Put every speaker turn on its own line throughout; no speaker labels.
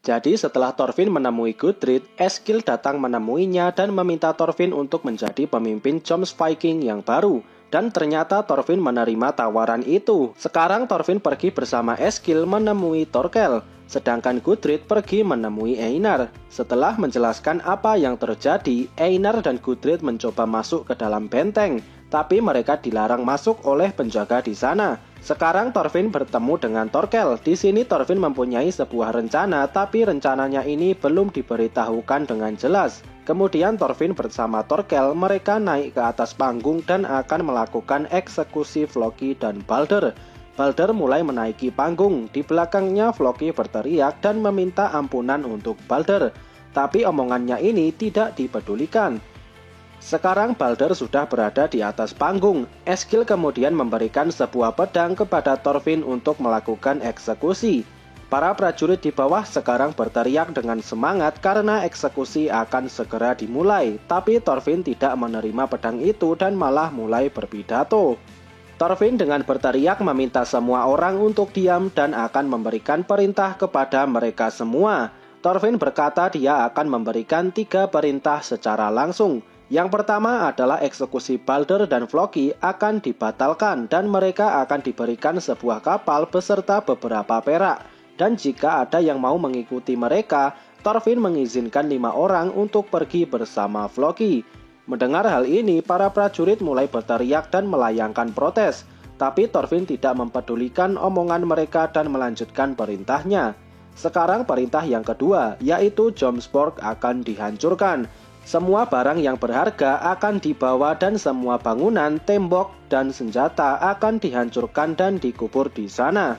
Jadi setelah Thorfinn menemui Gudrid, Eskil datang menemuinya dan meminta Thorfinn untuk menjadi pemimpin Jomsviking yang baru. Dan ternyata Thorfinn menerima tawaran itu. Sekarang Thorfinn pergi bersama Eskil menemui Thorkel, sedangkan Gudrid pergi menemui Einar. Setelah menjelaskan apa yang terjadi, Einar dan Gudrid mencoba masuk ke dalam benteng, tapi mereka dilarang masuk oleh penjaga di sana. Sekarang Thorfinn bertemu dengan Thorkel. Di sini Thorfinn mempunyai sebuah rencana, tapi rencananya ini belum diberitahukan dengan jelas. Kemudian Thorfinn bersama Thorkel mereka naik ke atas panggung dan akan melakukan eksekusi Floki dan Balder. Balder mulai menaiki panggung. Di belakangnya Floki berteriak dan meminta ampunan untuk Balder. Tapi omongannya ini tidak dipedulikan. Sekarang Balder sudah berada di atas panggung. Eskil kemudian memberikan sebuah pedang kepada Thorfinn untuk melakukan eksekusi. Para prajurit di bawah sekarang berteriak dengan semangat karena eksekusi akan segera dimulai. Tapi Thorfinn tidak menerima pedang itu dan malah mulai berpidato. Thorfinn dengan berteriak meminta semua orang untuk diam dan akan memberikan perintah kepada mereka semua. Thorfinn berkata dia akan memberikan 3 perintah secara langsung. Yang pertama adalah eksekusi Balder dan Floki akan dibatalkan dan mereka akan diberikan sebuah kapal beserta beberapa perak. Dan jika ada yang mau mengikuti mereka, Thorfinn mengizinkan 5 orang untuk pergi bersama Floki. Mendengar hal ini, para prajurit mulai berteriak dan melayangkan protes. Tapi Thorfinn tidak mempedulikan omongan mereka dan melanjutkan perintahnya. Sekarang perintah yang kedua, yaitu Jomsborg akan dihancurkan. Semua barang yang berharga akan dibawa dan semua bangunan, tembok, dan senjata akan dihancurkan dan dikubur di sana.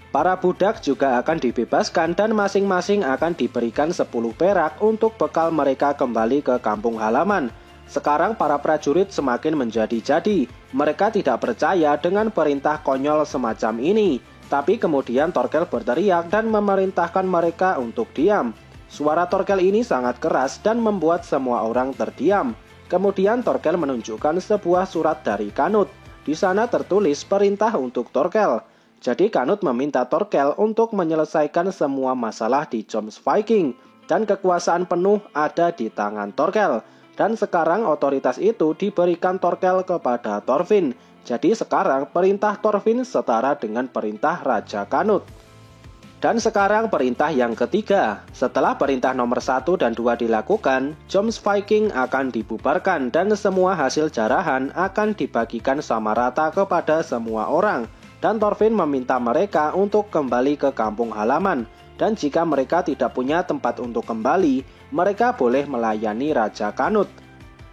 Para budak juga akan dibebaskan dan masing-masing akan diberikan 10 perak untuk bekal mereka kembali ke kampung halaman. Sekarang para prajurit semakin menjadi-jadi. Mereka tidak percaya dengan perintah konyol semacam ini. Tapi kemudian Thorkel berteriak dan memerintahkan mereka untuk diam. Suara Thorkel ini sangat keras dan membuat semua orang terdiam. Kemudian Thorkel menunjukkan sebuah surat dari Canute. Di sana tertulis perintah untuk Thorkel. Jadi Canute meminta Thorkel untuk menyelesaikan semua masalah di Jomsviking. Dan kekuasaan penuh ada di tangan Thorkel. Dan sekarang otoritas itu diberikan Thorkel kepada Thorfinn. Jadi sekarang perintah Thorfinn setara dengan perintah Raja Canute. Dan sekarang perintah yang ketiga. Setelah perintah nomor 1 dan 2 dilakukan, Jomsviking akan dibubarkan dan semua hasil jarahan akan dibagikan sama rata kepada semua orang. Dan Thorfinn meminta mereka untuk kembali ke kampung halaman. Dan jika mereka tidak punya tempat untuk kembali, mereka boleh melayani Raja Canute.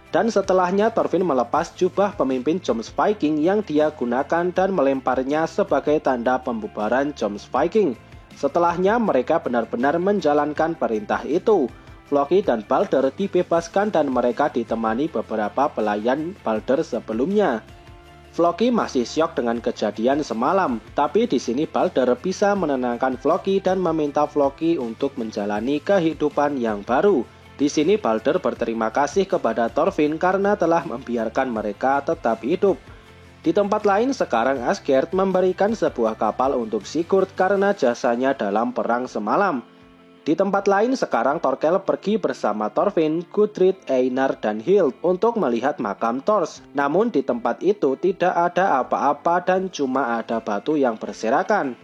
Dan setelahnya Thorfinn melepas jubah pemimpin Jomsviking yang dia gunakan dan melemparnya sebagai tanda pembubaran Jomsviking. Setelahnya mereka benar-benar menjalankan perintah itu. Floki dan Balder dibebaskan dan mereka ditemani beberapa pelayan Balder sebelumnya. Floki masih syok dengan kejadian semalam, tapi di sini Balder bisa menenangkan Floki dan meminta Floki untuk menjalani kehidupan yang baru. Di sini Balder berterima kasih kepada Thorfinn karena telah membiarkan mereka tetap hidup. Di tempat lain sekarang Asgerd memberikan sebuah kapal untuk Sigurd karena jasanya dalam perang semalam. Di tempat lain sekarang Thorkel pergi bersama Thorfinn, Gudrid, Einar, dan Hild untuk melihat makam Thors. Namun di tempat itu tidak ada apa-apa dan cuma ada batu yang berserakan.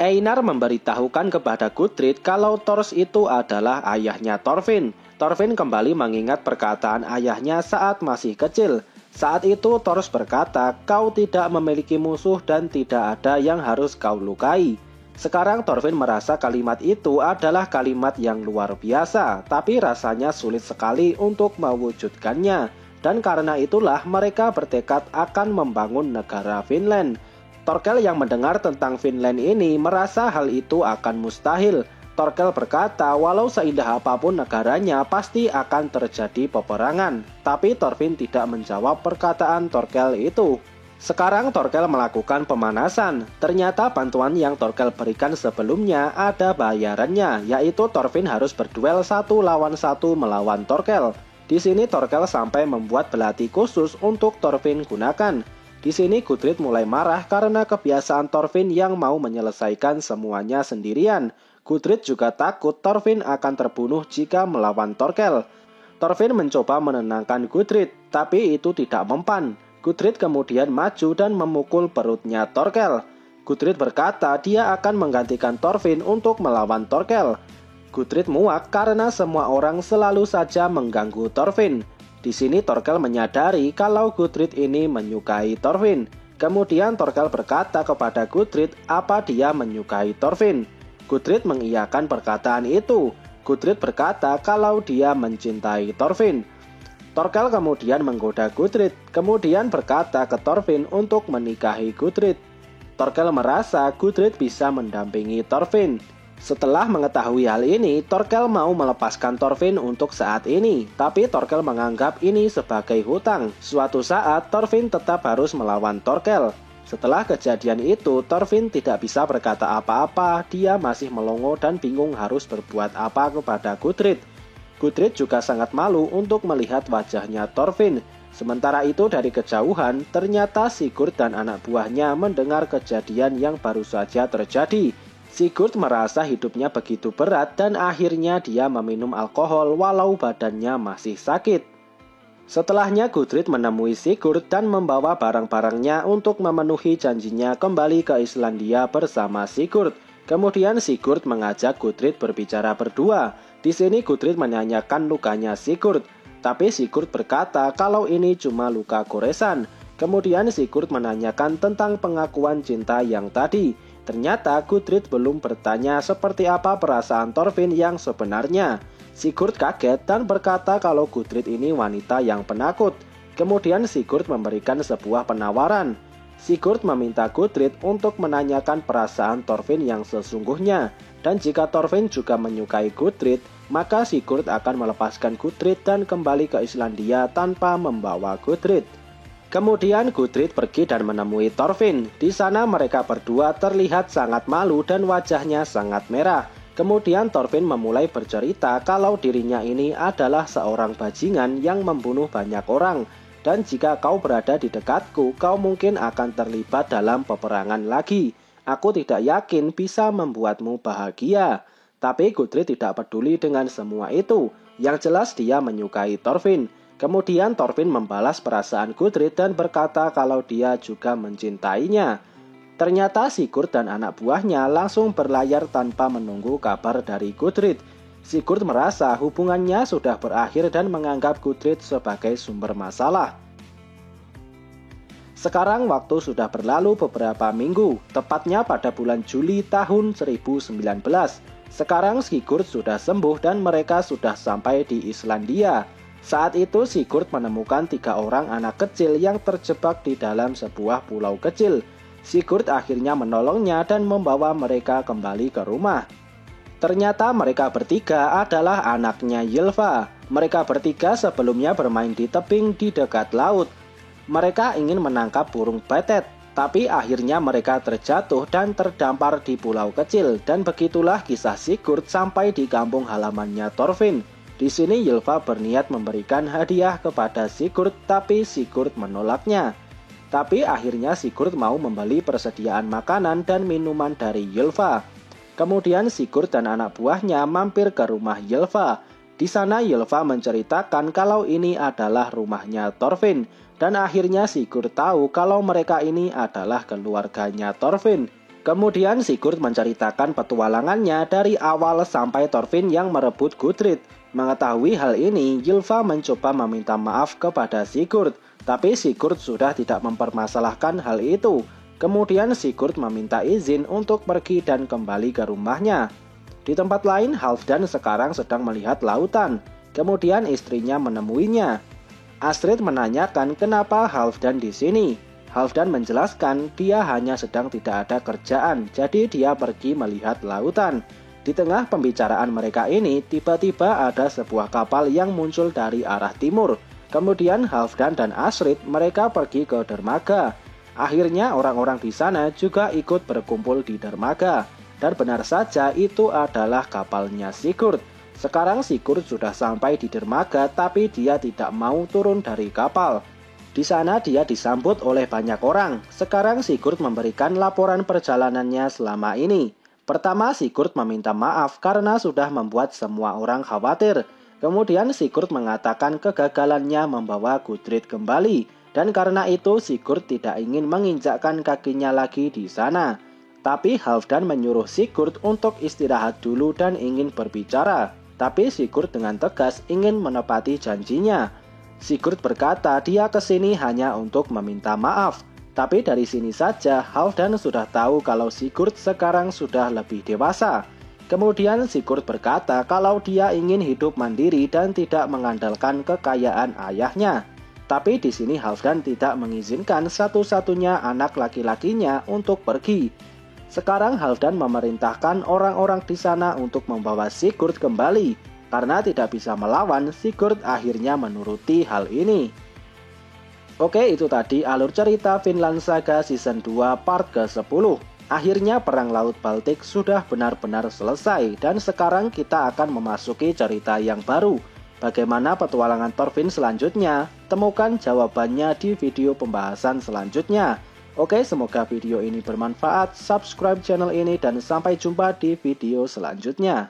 Einar memberitahukan kepada Gudrid kalau Thors itu adalah ayahnya Thorfinn. Thorfinn kembali mengingat perkataan ayahnya saat masih kecil. Saat itu Thors berkata, kau tidak memiliki musuh dan tidak ada yang harus kau lukai. Sekarang Thorfinn merasa kalimat itu adalah kalimat yang luar biasa, tapi rasanya sulit sekali untuk mewujudkannya. Dan karena itulah mereka bertekad akan membangun negara Vinland. Thorkel yang mendengar tentang Vinland ini merasa hal itu akan mustahil. Thorkel berkata walau seindah apapun negaranya pasti akan terjadi peperangan. Tapi Thorfinn tidak menjawab perkataan Thorkel itu. Sekarang Thorkel melakukan pemanasan. Ternyata bantuan yang Thorkel berikan sebelumnya ada bayarannya, yaitu Thorfinn harus berduel 1 lawan 1 melawan Thorkel. Di sini Thorkel sampai membuat belati khusus untuk Thorfinn gunakan. Di sini Gudrid mulai marah karena kebiasaan Thorfinn yang mau menyelesaikan semuanya sendirian. Gudrid juga takut Thorfinn akan terbunuh jika melawan Thorkel. Thorfinn mencoba menenangkan Gudrid, tapi itu tidak mempan. Gudrid kemudian maju dan memukul perutnya Thorkel. Gudrid berkata dia akan menggantikan Thorfinn untuk melawan Thorkel. Gudrid muak karena semua orang selalu saja mengganggu Thorfinn. Di sini Thorkel menyadari kalau Gudrid ini menyukai Thorfinn. Kemudian Thorkel berkata kepada Gudrid apa dia menyukai Thorfinn. Gudrid mengiyakan perkataan itu. Gudrid berkata kalau dia mencintai Thorfinn. Thorkel kemudian menggoda Gudrid, kemudian berkata ke Thorfinn untuk menikahi Gudrid. Thorkel merasa Gudrid bisa mendampingi Thorfinn. Setelah mengetahui hal ini, Thorkel mau melepaskan Thorfinn untuk saat ini, tapi Thorkel menganggap ini sebagai hutang. Suatu saat, Thorfinn tetap harus melawan Thorkel. Setelah kejadian itu, Thorfinn tidak bisa berkata apa-apa, dia masih melongo dan bingung harus berbuat apa kepada Gudrid. Gudrid juga sangat malu untuk melihat wajahnya Thorfinn. Sementara itu dari kejauhan, ternyata Sigurd dan anak buahnya mendengar kejadian yang baru saja terjadi. Sigurd merasa hidupnya begitu berat dan akhirnya dia meminum alkohol walau badannya masih sakit. Setelahnya Gudrid menemui Sigurd dan membawa barang-barangnya untuk memenuhi janjinya kembali ke Islandia bersama Sigurd. Kemudian Sigurd mengajak Gudrid berbicara berdua. Di sini Gudrid menanyakan lukanya Sigurd, tapi Sigurd berkata kalau ini cuma luka goresan. Kemudian Sigurd menanyakan tentang pengakuan cinta yang tadi. Ternyata Gudrid belum bertanya seperti apa perasaan Thorfinn yang sebenarnya. Sigurd kaget dan berkata kalau Gudrid ini wanita yang penakut. Kemudian Sigurd memberikan sebuah penawaran. Sigurd meminta Gudrid untuk menanyakan perasaan Thorfinn yang sesungguhnya. Dan jika Thorfinn juga menyukai Gudrid, maka Sigurd akan melepaskan Gudrid dan kembali ke Islandia tanpa membawa Gudrid. Kemudian Gudrid pergi dan menemui Thorfinn. Di sana mereka berdua terlihat sangat malu dan wajahnya sangat merah. Kemudian Thorfinn memulai bercerita kalau dirinya ini adalah seorang bajingan yang membunuh banyak orang. Dan jika kau berada di dekatku, kau mungkin akan terlibat dalam peperangan lagi. Aku tidak yakin bisa membuatmu bahagia. Tapi Gudrid tidak peduli dengan semua itu. Yang jelas dia menyukai Thorfinn. Kemudian Thorfinn membalas perasaan Gudrid dan berkata kalau dia juga mencintainya. Ternyata Sigurd dan anak buahnya langsung berlayar tanpa menunggu kabar dari Gudrid. Sigurd merasa hubungannya sudah berakhir dan menganggap Gudrid sebagai sumber masalah. Sekarang waktu sudah berlalu beberapa minggu, tepatnya pada bulan Juli tahun 1019. Sekarang Sigurd sudah sembuh dan mereka sudah sampai di Islandia. Saat itu Sigurd menemukan 3 orang anak kecil yang terjebak di dalam sebuah pulau kecil. Sigurd akhirnya menolongnya dan membawa mereka kembali ke rumah. Ternyata mereka bertiga adalah anaknya Ylva. Mereka bertiga sebelumnya bermain di tebing di dekat laut. Mereka ingin menangkap burung betet, tapi akhirnya mereka terjatuh dan terdampar di pulau kecil. Dan begitulah kisah Sigurd sampai di kampung halamannya Thorfinn. Di sini Ylva berniat memberikan hadiah kepada Sigurd, tapi Sigurd menolaknya. Tapi akhirnya Sigurd mau membeli persediaan makanan dan minuman dari Ylva. Kemudian Sigurd dan anak buahnya mampir ke rumah Ylva. Di sana Ylva menceritakan kalau ini adalah rumahnya Thorfinn. Dan akhirnya Sigurd tahu kalau mereka ini adalah keluarganya Thorfinn. Kemudian Sigurd menceritakan petualangannya dari awal sampai Thorfinn yang merebut Gudrid. Mengetahui hal ini, Ylva mencoba meminta maaf kepada Sigurd. Tapi Sigurd sudah tidak mempermasalahkan hal itu. Kemudian Sigurd meminta izin untuk pergi dan kembali ke rumahnya. Di tempat lain, Halfdan sekarang sedang melihat lautan. Kemudian istrinya menemuinya. Astrid menanyakan kenapa Halfdan di sini. Halfdan menjelaskan dia hanya sedang tidak ada kerjaan, jadi dia pergi melihat lautan. Di tengah pembicaraan mereka ini, tiba-tiba ada sebuah kapal yang muncul dari arah timur. Kemudian Halfdan dan Astrid mereka pergi ke dermaga. Akhirnya orang-orang di sana juga ikut berkumpul di dermaga. Dan benar saja itu adalah kapalnya Sigurd. Sekarang Sigurd sudah sampai di dermaga tapi dia tidak mau turun dari kapal. Di sana dia disambut oleh banyak orang. Sekarang Sigurd memberikan laporan perjalanannya selama ini. Pertama, Sigurd meminta maaf karena sudah membuat semua orang khawatir. Kemudian Sigurd mengatakan kegagalannya membawa Gudrid kembali, dan karena itu Sigurd tidak ingin menginjakkan kakinya lagi di sana. Tapi Halfdan menyuruh Sigurd untuk istirahat dulu dan ingin berbicara. Tapi Sigurd dengan tegas ingin menepati janjinya. Sigurd berkata dia kesini hanya untuk meminta maaf. Tapi dari sini saja Halfdan sudah tahu kalau Sigurd sekarang sudah lebih dewasa. Kemudian Sigurd berkata kalau dia ingin hidup mandiri dan tidak mengandalkan kekayaan ayahnya. Tapi di sini Halfdan tidak mengizinkan satu-satunya anak laki-lakinya untuk pergi. Sekarang Halfdan memerintahkan orang-orang di sana untuk membawa Sigurd kembali. Karena tidak bisa melawan, Sigurd akhirnya menuruti hal ini. Oke, itu tadi alur cerita Vinland Saga Season 2 part ke-10. Akhirnya Perang Laut Baltik sudah benar-benar selesai dan sekarang kita akan memasuki cerita yang baru. Bagaimana petualangan Thorfinn selanjutnya? Temukan jawabannya di video pembahasan selanjutnya. Oke, semoga video ini bermanfaat. Subscribe channel ini dan sampai jumpa di video selanjutnya.